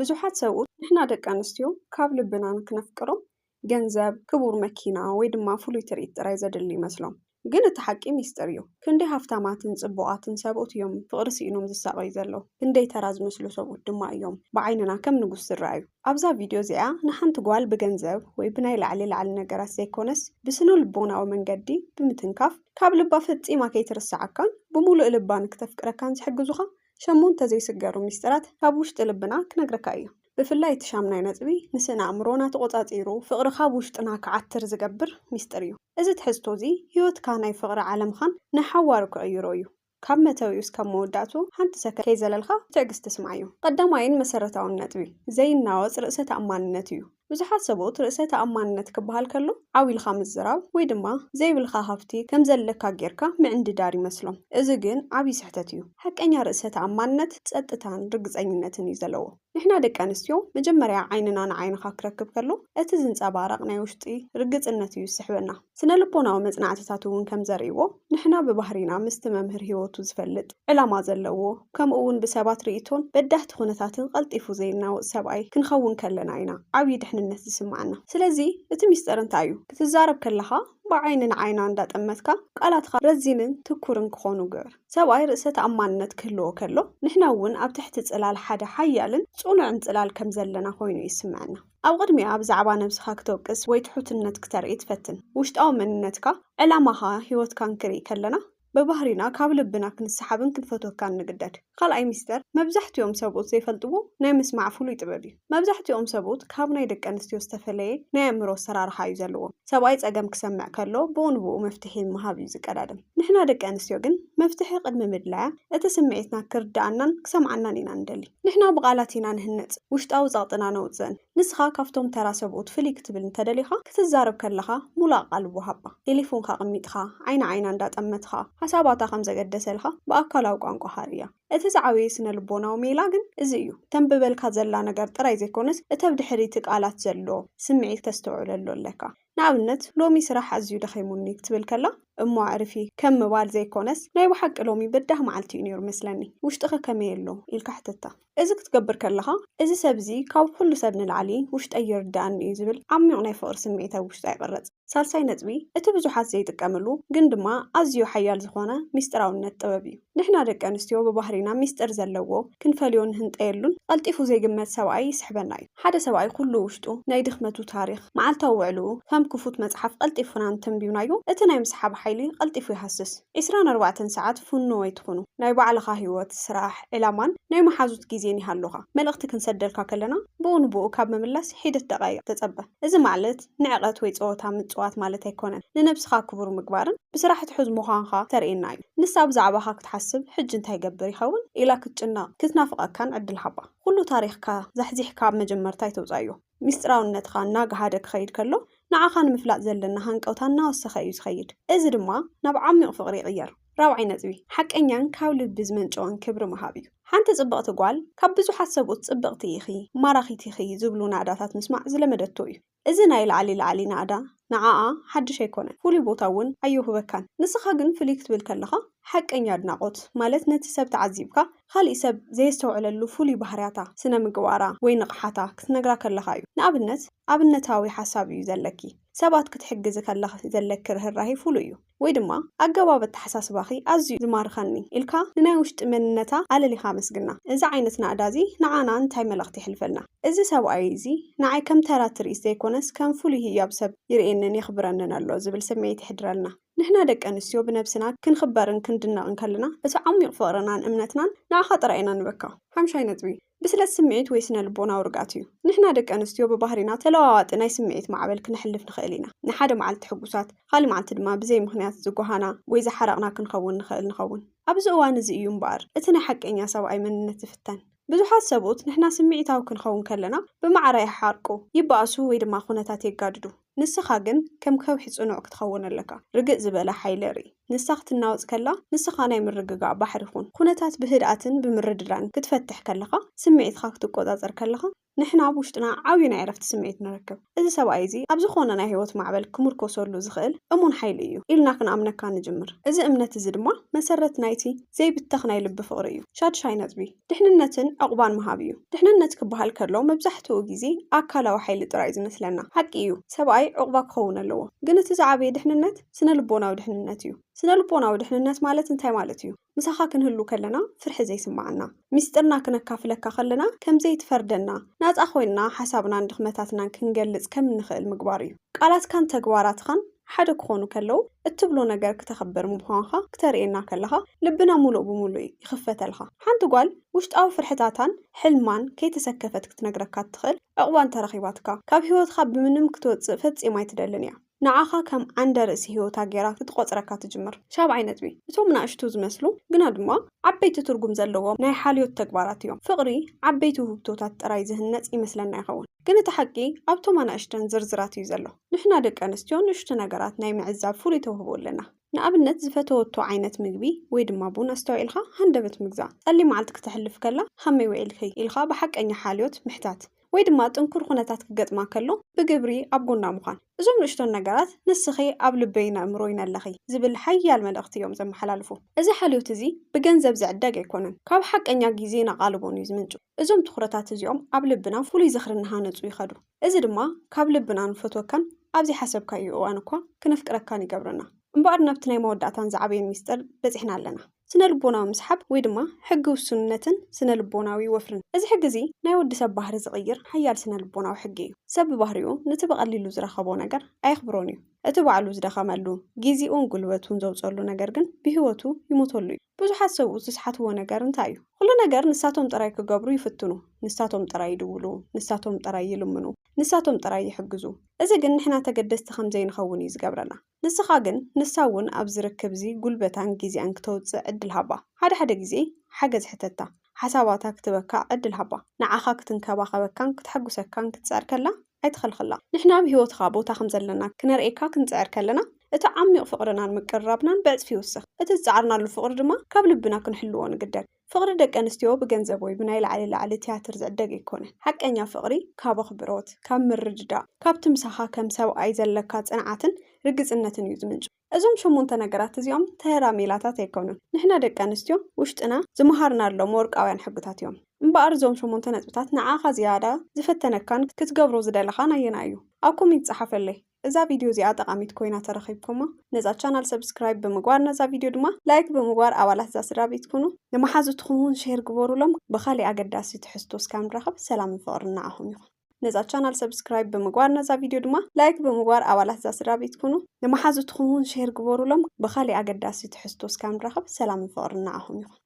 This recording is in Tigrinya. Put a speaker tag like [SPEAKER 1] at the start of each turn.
[SPEAKER 1] ብዙሓት ሰዎች ንሕና ደቂ ኣንስትዮ ካብ ልብና ንክነፍቅሮም ገንዘብ ክቡር መኪና ወይ ድማ ፍሉይ ትርኢት ጥራይ ዘድሊ ይመስሎም ግን እቲ ሓቂ ሚስጥር እዩ ክንደይ ሃፍታማትን ጽቡቓትን ሰብኡት እዮም ፍቕሪ ሲኢኖም ዝሳቀዩ ዘለዉ ክንደይ ተራ ዝመስሉ ሰብኡት ድማ እዮም ብዓይንና ከም ንጉስ ዝረኣዩ ኣብዛ ቪድዮ እዚኣ ንሓንቲ ጓል ብገንዘብ ወይ ብናይ ላዕሊ ነገራት ዘይኮነስ ብስነ ልቦናዊ መንገዲ ብምትንካፍ ካብ ልባ ፈጺማ ከይትርስዓካን ብሙሉእ ልባ ንክተፍቅረካን ዝሕግዙኻ ሸሞንተ ዘይስገሩ ሚስጥራት ካብ ውሽጢ ልብና ክነግረካ እዩ ብፍላይ እቲ ሻምናይ ነጥቢ ንስነ ኣእምሮና ተቆጻጺሩ ፍቕሪ ካብ ውሽጥና ክዓትር ዝገብር ሚስጥር እዩ እዚ ትሕዝቶ እዚ ህይወትካ ናይ ፍቕሪ ዓለምኻን ንሓዋሩ ክቕይሮ እዩ ካብ መተውዩ እስከብ መወዳእቱ ሓንቲ ሰከንድ ከይዘለልካ ትዕግስቲ ትስማዕ እዩ ቀዳማይን መሰረታውን ነጥቢ ዘይናወጽ ርእሰ ተኣማንነት እዩ ብዙሓት ሰብኡት ርእሰ ተኣማንነት ክበሃል ከሎ ዓዊልካ ምዝራብ ወይ ድማ ዘይብልካ ሃፍቲ ከም ዘለካ ጌርካ ምዕንድዳር ይመስሎም እዚ ግን ዓብይ ስሕተት እዩ ሓቀኛ ርእሰ ተኣማንነት ጸጥታን ርግጸኝነትን እዩ ዘለዎ ንሕና ደቂ ኣንስትዮ መጀመርያ ዓይንና ንዓይንኻ ክረክብ ከሎ እቲ ዝንጸባረቕ ናይ ውሽጢ ርግጽነት እዩ ዝስሕበና ስነ ልቦናዊ መጽናዕትታት እውን ከም ዘርእይዎ ንሕና ብባህሪና ምስቲ መምህር ህይወቱ ዝፈልጥ ዕላማ ዘለዎ ከምኡውን ብሰባት ርእይቶን በዳህቲ ኩነታትን ቀልጢፉ ዘይናወጽ ሰብኣይ ክንኸውን ከለና ኢና ዓብይ ድሕንነት ዝስማዓና ስለዚ እቲ ሚስጥር እንታይ እዩ ክትዛረብ ከለኻ ብዓይንን ዓይና እንዳጠመትካ ቃላትካ ረዚንን ትኩርን ክኾኑ ግብር ሰብኣይ ርእሰ ተኣማንነት ክህልዎ ከሎ ንሕና እውን ኣብ ትሕቲ ጽላል ሓደ ሓያልን ጽኑዕን ጽላል ከም ዘለና ኮይኑ ይስምዓና ኣብ ቅድሚያ ብዛዕባ ነብስኻ ክትወቅስ ወይ ትሑትነት ክተርኢ ትፈትን ውሽጣዊ መንነትካ ዕላማኻ ህይወትካን ክርኢ ከለና በባህሪና ካብ ልብና ክንሰሓብን ክንፈትወካን ንግደድ ካልኣይ ሚስጥር መብዛሕትኦም ሰብኡት ዘይፈልጥዎ ናይ ምስማዕ ፍሉይ ጥበብ እዩ መብዛሕትኦም ሰብኡት ካብ ናይ ደቂ ኣንስትዮ ዝተፈለየ ናይ ኣእምሮ ኣሰራርሓ እዩ ዘለዎ ሰብኣይ ጸገም ክሰምዕ ከሎ ብኡንብኡ መፍትሒ ምሃብ እዩ ዝቀዳድም ንሕና ደቂ ኣንስትዮ ግን መፍትሒ ቅድሚ ምድላያ እቲ ስምዒትና ክርዳኣናን ክሰምዓናን ኢና ንደሊ ንሕና ብቓላት ኢና ንህነጽ ውሽጣዊ ጸቕጥና ነውፅን ንስኻ ካብቶም ተራ ሰብኡት ፍልይ ክትብል እንተደሊኻ ክትዛረብ ከለኻ ሙላቕ ቃልብ ወሃባ ቴሌፎንካ ቅሚጥኻ ዓይና እንዳጠመትኻ ሓሳባታ ከም ዘገደሰልካ ብኣካላዊ ቋንቋ ሓርያ እቲ ዝዓበየ ስነ ልቦናዊ ሜላ ግን እዚ እዩ ተንብበልካ ዘላ ነገር ጥራይ ዘይኮነስ እቲ ብድሕሪት ቃላት ዘሎ ስምዒት ተስተውዕለሉ ኣለካ ንኣብነት ሎሚ ስራሕ ኣዝዩ ደኺሙኒ ክትብል ከላ እሞ ኣዕርፊ ከም ምባል ዘይኮነስ ናይ ብሓቂ ሎሚ በዳህ መዓልቲ እዩ ነይሩ መስለኒ ውሽጥኸ ከመይ ኣሎ ኢልካ ሕተታ እዚ ክትገብር ከለኻ እዚ ሰብዚ ካብ ኩሉ ሰብ ንላዕሊ ውሽጠይ ይርዳእኒ እዩ ዝብል ዓሚቕ ናይ ፍቕሪ ስምዒት ኣብ ውሽጡ ይቐርጽ ሳልሳይ ነጥቢ እቲ ብዙሓት ዘይጥቀምሉ ግን ድማ ኣዝዩ ሓያል ዝኾነ ሚስጥራውነት ጥበብ እዩ ንሕና ደቂ ኣንስትዮ ብባህሪና ሚስጥር ዘለዎ ክንፈልዮን ህንጠየሉን ቀልጢፉ ዘይግመት ሰብኣይ ይስሕበና እዩ ሓደ ሰብኣይ ኩሉ ውሽጡ ናይ ድኽመቱ ታሪኽ መዓልታዊ ውዕልኡ ከም ክፉት መጽሓፍ ቀልጢፉና እንተንቢብናዮ እቲ ናይ ምስሓብ ሓይሊ ቀልጢፉ ይሃስስ 24 ሰዓት ፍኖ ወይ ትኹኑ ናይ ባዕልኻ ህይወት ስራሕ ዕላማን ናይ መሓዙት ግዜን ይሃሉኻ መልእኽቲ ክንሰደልካ ከለና ብኡንብኡ ካብ መምላስ ሒደት ደቃይቕ ተጸበ እዚ ማለት ንዕቐት ወይ ጸወታ ምጽዋት ማለት ኣይኮነን ንነብስኻ ክቡር ምግባርን ብስራሕ ትሕዝ ምዃንኻ ተርእየና እዩ ንሳ ብዛዕባኻ ክትሓስብ ሕጂ እንታይ ገብር ይኸውን ኢላ ክትጭናቕ ክትናፍቐካን ዕድል ሃባ ኩሉ ታሪኽካ ዘሕዚሕካ ኣብ መጀመርታ ይተውፃዮ ሚስጥራውነትካ እናገሃደ ክኸይድ ከሎ ንዓኻ ንምፍላጥ ዘለና ሃንቀውታ እናወሰኸ እዩ ዝኸይድ እዚ ድማ ናብ ዓሚቕ ፍቕሪ ይቕየር ራብዓይ ነጥቢ ሓቀኛን ካብ ልቢ ዝመንጨወን ክብሪ ምሃብ እዩ ሓንቲ ጽብቕቲ ጓል ካብ ብዙሓት ሰብኡት ጽብቕቲ ኢኺ ማራኺት ኢኺ ዝብሉ ናዕዳታት ምስማዕ ዝለመደቶ እዩ እዚ ናይ ላዕሊ ናዕዳ ንዓኣ ሓድሽ ኣይኮነን ፍሉይ ቦታ እውን ኣይውህበካን ንስኻ ግን ፍሉይ ክትብል ከለኻ ሓቀኛ ኣድናቆት ማለት ነቲ ሰብ ተዓዚብካ ካልእ ሰብ ዘይስተውዕለሉ ፍሉይ ባህርያታ ስነ ምግባራ ወይ ንቕሓታ ክትነግራ ከለኻ እዩ ንኣብነት ኣብነታዊ ሓሳብ እዩ ዘለኪ ሰባት ክትሕግዝ ከለኻ ዘለክ ርህራሄ ፍሉይ እዩ ወይ ድማ ኣገባብ ኣተሓሳስባኺ ኣዝዩ ዝማርኸኒ ኢልካ ንናይ ውሽጢ መንነታ ኣለሊኻ መስግና እዚ ዓይነት ናዕዳዚ ንዓና እንታይ መልእኽቲ ይሕልፈልና እዚ ሰብኣይ እዚ ንዓይ ከም ተራ ትርኢት ዘይኮነስ ከም ፍሉይ ህያብ ሰብ ይርኤንን የኽብረንን ኣሎ ዝብል ስምዒት ይሕድረልና ንሕና ደቂ ኣንስትዮ ብነብስና ክንኽበርን ክንድነቕን ከለና እቲ ዓሚቕ ፍቕርናን እምነትናን ንዓኻ ጥራይና ንበካ ሓምሻይ ነጥቢ ብስለት ስምዒት ወይ ስነ ልቦናዊ ርግኣት እዩ ንሕና ደቂ ኣንስትዮ ብባህሪና ተለዋዋጢ ናይ ስምዒት ማዕበል ክንሕልፍ ንኽእል ኢና ንሓደ መዓልቲ ሕጉሳት ካልእ መዓልቲ ድማ ብዘይ ምኽንያት ዝጓሃና ወይ ዝሓረቕና ክንኸውን ንኽእል ንኸውን ኣብዚ እዋን እዚ እዩ እምበኣር እቲ ናይ ሓቀኛ ሰብኣይ መንነት ዝፍተን ብዙሓት ሰብኡት ንሕና ስምዒታዊ ክንኸውን ከለና ብማዕረ ይሓርቁ ይባእሱ ወይ ድማ ኩነታት የጋድዱ ንስኻ ግን ከም ከውሒ ጽኑዕ ክትኸውን ኣለካ። ርግእ ዝበለ ሓይሊ ርኢ ንስኻ ክትናወጽ ከላ ንስኻ ናይ ምርግጋእ ባሕሪ ኢኹን። ኩነታት ብህድኣትን ብምርድዳን ክትፈትሕ ከለኻ ስምዒትካ ክትቆጻጸር ከለኻ ንሕና ብውሽጥና ዓብዪ ናይ ዕረፍቲ ስምዒት ንረክብ። እዚ ሰብኣይ እዚ ኣብ ዝኾነ ናይ ህይወት ማዕበል ክምርኮሰሉ ዝኽእል እሙን ሓይሊ እዩ ኢልና ክንኣምነካ ንጅምር። እዚ እምነት እዚ ድማ መሰረት ናይቲ ዘይብተኽ ናይ ልቢ ፍቕሪ እዩ። ሻድሻይ ነጥቢ ድሕንነትን ዕቑባን ምሃብ እዩ። ድሕንነት ክበሃል ከሎ መብዛሕትኡ ግዜ ኣካላዊ ሓይሊ ጥራይ ዝመስለና ሓቂ እዩ። ሰብኣይ ዕቑባ ክኸውን ኣለዎ። ግን እቲ ዝዓበየ ድሕንነት ስነ ልቦናዊ ድሕንነት እዩ። ስነ ልቦናዊ ድሕንነት ማለት እንታይ ማለት እዩ? ምሳኻ ክንህሉ ከለና ፍርሒ ዘይስማዓና፣ ሚስጥርና ክነካፍለካ ከለና ከም ዘይትፈርደና ናፃ ኮይንና ሓሳብናን ድኽመታትናን ክንገልጽ ከም ንኽእል ምግባር እዩ። ቃላትካን ተግባራትካን ሓደ ክኾኑ ከለዉ እትብሎ ነገር ክተኸብር ምዃንካ ክተርእየና ከለኻ ልብና ሙሉእ ብሙሉእ ይኽፈተልካ። ሓንቲ ጓል ውሽጣዊ ፍርሕታታን ሕልማን ከይተሰከፈት ክትነግረካ ትኽእል ዕቑባን ተረኺባትካ ካብ ህይወትካ ብምንም ክትወፅእ ፈጺማ ኣይትደልን እያ። ንዓኻ ከም ዓንደ ርእሲ ህይወታ ጌራ ክትቆፅረካ ትጅምር። ሻብዓይ ነጥቢ እቶም ንኣሽቱ ዝመስሉ ግና ድማ ዓበይቲ ትርጉም ዘለዎም ናይ ሓልዮት ተግባራት እዮም። ፍቕሪ ዓበይቲ ውህብቶታት ጥራይ ዝህነፅ ይመስለና ይኸውን። ግን እቲ ሓቂ ኣብቶም ኣናእሽተን ዝርዝራት እዩ ዘሎ። ንሕና ደቂ ኣንስትዮ ንእሽቱ ነገራት ናይ ምዕዛብ ፍሉይ ተውህቦ ኣለና። ንኣብነት ዝፈተወቶ ዓይነት ምግቢ ወይ ድማ ቡን ኣስተውዒልካ ሃንደበት ምግዛእ፣ ጸሊም መዓልቲ ክትሕልፍ ከላ ከመይ ውዒልኪ ኢልካ ብሓቀኛ ሓልዮት ምሕታት ወይ ድማ ጥንኩር ኩነታት ክገጥማ ከሎ ብግብሪ ኣብ ጎና ምዃን። እዞም ንእሽቶን ነገራት ንስኺ ኣብ ልበይና እምሮይና ኣለኺ ዝብል ሓያል መልእኽቲ እዮም ዘመሓላልፉ። እዚ ሓልዮት እዚ ብገንዘብ ዝዕደግ ኣይኮነን፣ ካብ ሓቀኛ ግዜ ናቓልቦን እዩ ዝምንጩ። እዞም ትኹረታት እዚኦም ኣብ ልብና ፍሉይ ዝኽሪ እናሃነፁ ይኸዱ። እዚ ድማ ካብ ልብና ንፈትወካን ኣብዚ ሓሰብካዮ እዋን እኳ ክነፍቅረካን ይገብረና። እምበኣር ናብቲ ናይ መወዳእታን ዝዓበየ ሚስጥር በፂሕና ኣለና። ስነ ልቦናዊ ምስሓብ ወይ ድማ ሕጊ ውሱንነትን ስነ ልቦናዊ ወፍርን። እዚ ሕጊ እዚ ናይ ወዲ ሰብ ባህሪ ዝቕይር ሓያል ስነ ልቦናዊ ሕጊ እዩ። ሰብ ብባህሪኡ ነቲ ብቐሊሉ ዝረኸቦ ነገር ኣይኽብሮን እዩ። እቲ ባዕሉ ዝደኸመሉ ጊዜኡን ጉልበቱን ዘውፀሉ ነገር ግን ብህይወቱ ይሞተሉ እዩ። ብዙሓት ሰብኡት ዝስሓትዎ ነገር እንታይ እዩ? ኩሉ ነገር ንሳቶም ጥራይ ክገብሩ ይፍትኑ፣ ንሳቶም ጥራይ ይድውሉ፣ ንሳቶም ጥራይ ይልምኑ፣ ንሳቶም ጥራይ ይሕግዙ። እዚ ግን ንሕና ተገደስቲ ከምዘይንኸውን እዩ ዝገብረና። ንስኻ ግን ንሳ እውን ኣብ ዝርክብ እዚ ጉልበታን ጊዜኣን ክተውፅእ ዕድል ሃባ። ሓደ ሓደ ግዜ ሓገዝ ሕተታ ሓሳባታ ክትበካ ዕድል ሃባ። ንዓኻ ክትንከባኸበካን ክትሐጉሰካን ክትፅዕር ከላ ኣይትኸልኽላ። ንሕና ብሂወትካ ቦታ ከም ዘለና ክነርኤካ ክንፅዕር ከለና እቲ ዓሚቕ ፍቕርናን ምቅርራብናን በዕፅፊ ይውስኽ። እቲ ዝፀዓርናሉ ፍቕሪ ድማ ካብ ልብና ክንሕልዎ ንግደድ። ፍቕሪ ደቂ ኣንስትዮ ብገንዘብ ወይ ብናይ ላዕሊ ቲያትር ዝዕደግ ኣይኮነን። ሓቀኛ ፍቕሪ ካብ ኣኽብሮት፣ ካብ ምርድዳእ፣ ካብ ትምሳኻ ከም ሰብኣይ ዘለካ ጽንዓትን ርግጽነትን እዩ ዝምንጩ። እዞም 8 ነገራት እዚኦም ተራሜላታት ኣይኮኑን። ንሕና ደቂ ኣንስትዮ ውሽጥና ዝመሃርናሎም ወርቃውያን ሕግታት እዮም። እምበኣር እዞም 8 ነጥብታት ንዓኻ ዝያዳ ዝፈተነካን ክትገብሮ ዝደለኻን ኣየና እዩ? ኣብ ኮሜንት ጻሓፈለይ። እዛ ቪድዮ እዚኣ ጠቃሚት ኮይና ተረኺብኩማ ነዛ ቻናል ሰብስክራይብ ብምግባር ነዛ ቪድዮ ድማ ላይክ ብምግባር ኣባላት እዛ ስድራ ቤት ኩኑ። ንመሓዙትኩም እውን ሼር ግበሩሎም። ብኻሊእ ኣገዳሲ ትሕዝቶ እስካብ ንራኸብ ሰላምን ፍቕርን ንዓኹም ይኹን። ነዛ ቻናል ሰብስክራይብ ብምግባር ነዛ ቪድዮ ድማ ላይክ ብምግባር ኣባላት እዛ ስድራ ቤት ኩኑ። ንመሓዙትኩም እውን ሼር ግበሩሎም። ብኻሊእ ኣገዳሲ ትሕዝቶ እስካብ ንራኸብ ሰላምን ፍቕርን ንዓኹም ይኹን።